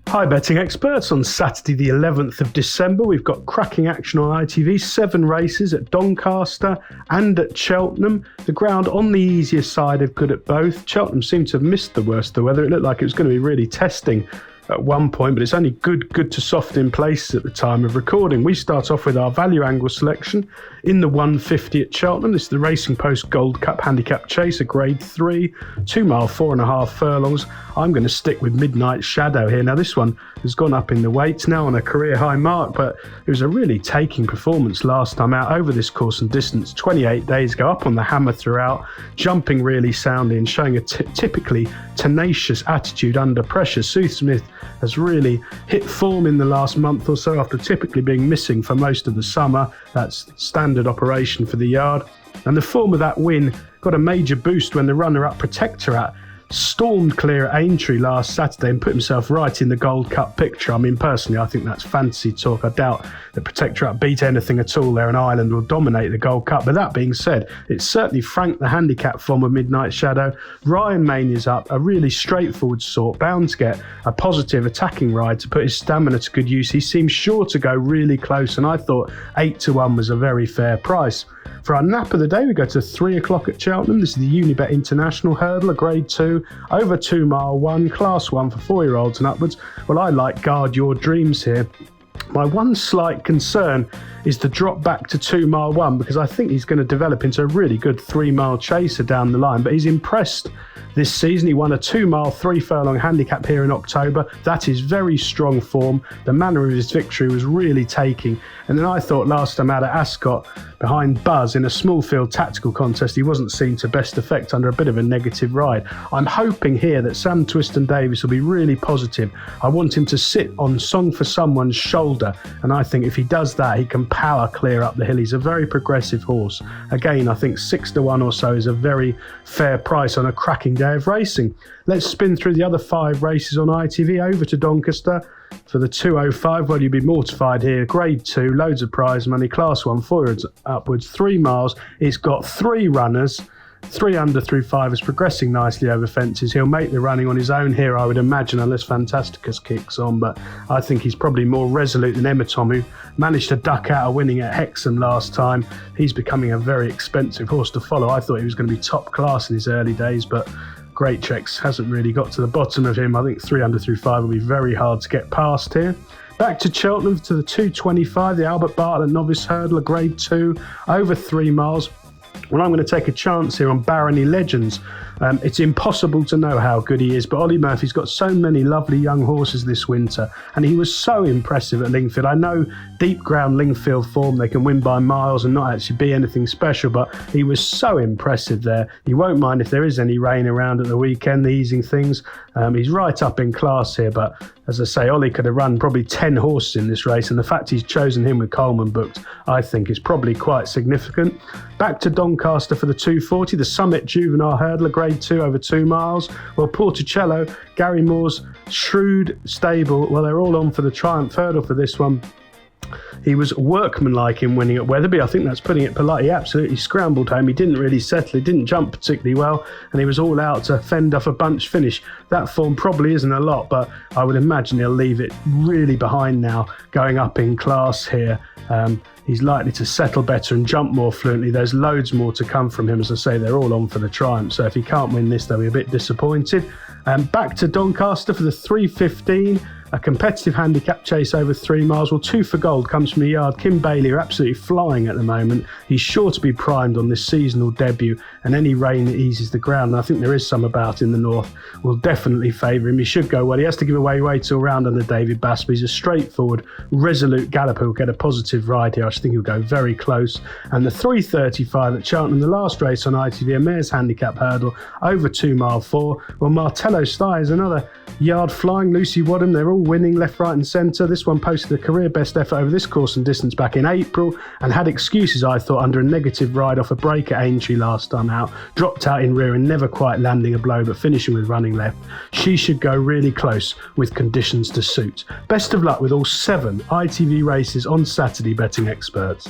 Hi betting experts, on Saturday the 11th of December we've got cracking action on ITV, 7 races at Doncaster and at Cheltenham. The ground on the easier side of good at both. Cheltenham seemed to have missed the worst of the weather. It looked like it was going to be really testing at one point, but it's only good to soft in places at the time of recording. We start off with our value angle selection in the 150 at Cheltenham. This is the Racing Post Gold Cup Handicap Chase, a grade 3, 2 mile, 4.5 furlongs. I'm going to stick with Midnight Shadow here. Now this one has gone up in the weights now on a career high mark, but it was a really taking performance last time out over this course and distance 28 days ago, up on the hammer throughout, jumping really soundly and showing a typically tenacious attitude under pressure. Sooth Smith has really hit form in the last month or so after typically being missing for most of the summer. That's standard operation for the yard. And the form of that win got a major boost when the runner-up Protectorat stormed clear at Aintree last Saturday and put himself right in the Gold Cup picture. I mean, personally, I think that's fantasy talk. I doubt that Protectorat beat anything at all there, and Ireland will dominate the Gold Cup. But that being said, it's certainly franked the handicap form of Midnight Shadow. Ryan Mania's up, a really straightforward sort, bound to get a positive attacking ride to put his stamina to good use. He seems sure to go really close, and I thought 8-1 was a very fair price. For our nap of the day, we go to 3 o'clock at Cheltenham. This is the Unibet International Hurdle, a grade 2, over 2 mile 1, class 1 for 4-year-olds and upwards. Well, I like Guard Your Dreams here. My one slight concern is the drop back to 2 mile 1, because I think he's going to develop into a really good 3 mile chaser down the line. But he's impressed this season. He won a 2 mile 3 furlong handicap here in October. That is very strong form. The manner of his victory was really taking. And then I thought last time out at Ascot, behind Buzz in a small field tactical contest, he wasn't seen to best effect under a bit of a negative ride. I'm hoping here that Sam Twiston-Davies will be really positive. I want him to sit on Song for Someone's shoulder, and I think if he does that, he can power clear up the hill. He's a very progressive horse. Again, I think 6-1 or so is a very fair price on a cracking day of racing. Let's spin through the other 5 races on ITV. Over to Doncaster for the 205. Well, you'd be mortified here. Grade 2, loads of prize money, class 1, 4-year-olds upwards, 3 miles. It's got 3 runners. 3 under through 5 is progressing nicely over fences. He'll make the running on his own here, I would imagine, unless Fantasticus kicks on, but I think he's probably more resolute than Emitom, who managed to duck out of winning at Hexham last time. He's becoming a very expensive horse to follow. I thought he was going to be top class in his early days, but Great Checks hasn't really got to the bottom of him. I think 3 under through 5 will be very hard to get past here. Back to Cheltenham to the 225, the Albert Bartlett Novice Hurdle, grade 2, over 3 miles. Well, I'm going to take a chance here on Barony Legends. It's impossible to know how good he is, but Ollie Murphy's got so many lovely young horses this winter, and he was so impressive at Lingfield. I know deep ground Lingfield form, they can win by miles and not actually be anything special, but he was so impressive there. You won't mind if there is any rain around at the weekend, the easing things. He's right up in class here, but as I say, Ollie could have run probably 10 horses in this race, and the fact he's chosen him with Coleman booked, I think, is probably quite significant. Back to Doncaster for the 240, the Summit Juvenile Hurdler, grade 2 over 2 miles. Well, Porticello, Gary Moore's shrewd stable, well, they're all on for the Triumph Hurdle for this one. He was workmanlike in winning at Wetherby. I think that's putting it polite. He absolutely scrambled home. He didn't really settle. He didn't jump particularly well, and he was all out to fend off a bunch finish. That form probably isn't a lot, but I would imagine he'll leave it really behind now, going up in class here. He's likely to settle better and jump more fluently. There's loads more to come from him. As I say, they're all on for the Triumph, so if he can't win this, they'll be a bit disappointed. Back to Doncaster for the 315. A competitive handicap chase over 3 miles. Well, 2 for Gold comes from the yard. Kim Bailey are absolutely flying at the moment. He's sure to be primed on this seasonal debut, and any rain that eases the ground, and I think there is some about in the north, will definitely favour him. He should go well. He has to give away way too round under David Bass, but he's a straightforward, resolute galloper who'll get a positive ride here. I think he'll go very close. And the 335 at Cheltenham, the last race on ITV, a mare's handicap hurdle, over 2 mile 4. Well, Martello Sty is another yard flying. Lucy Wadham, they're all winning left, right and centre. This one posted a career best effort over this course and distance back in April, and had excuses, I thought, under a negative ride off a break at Aintree last time out. Dropped out in rear and never quite landing a blow, but finishing with running left. She should go really close with conditions to suit. Best of luck with all 7 ITV races on Saturday, betting experts.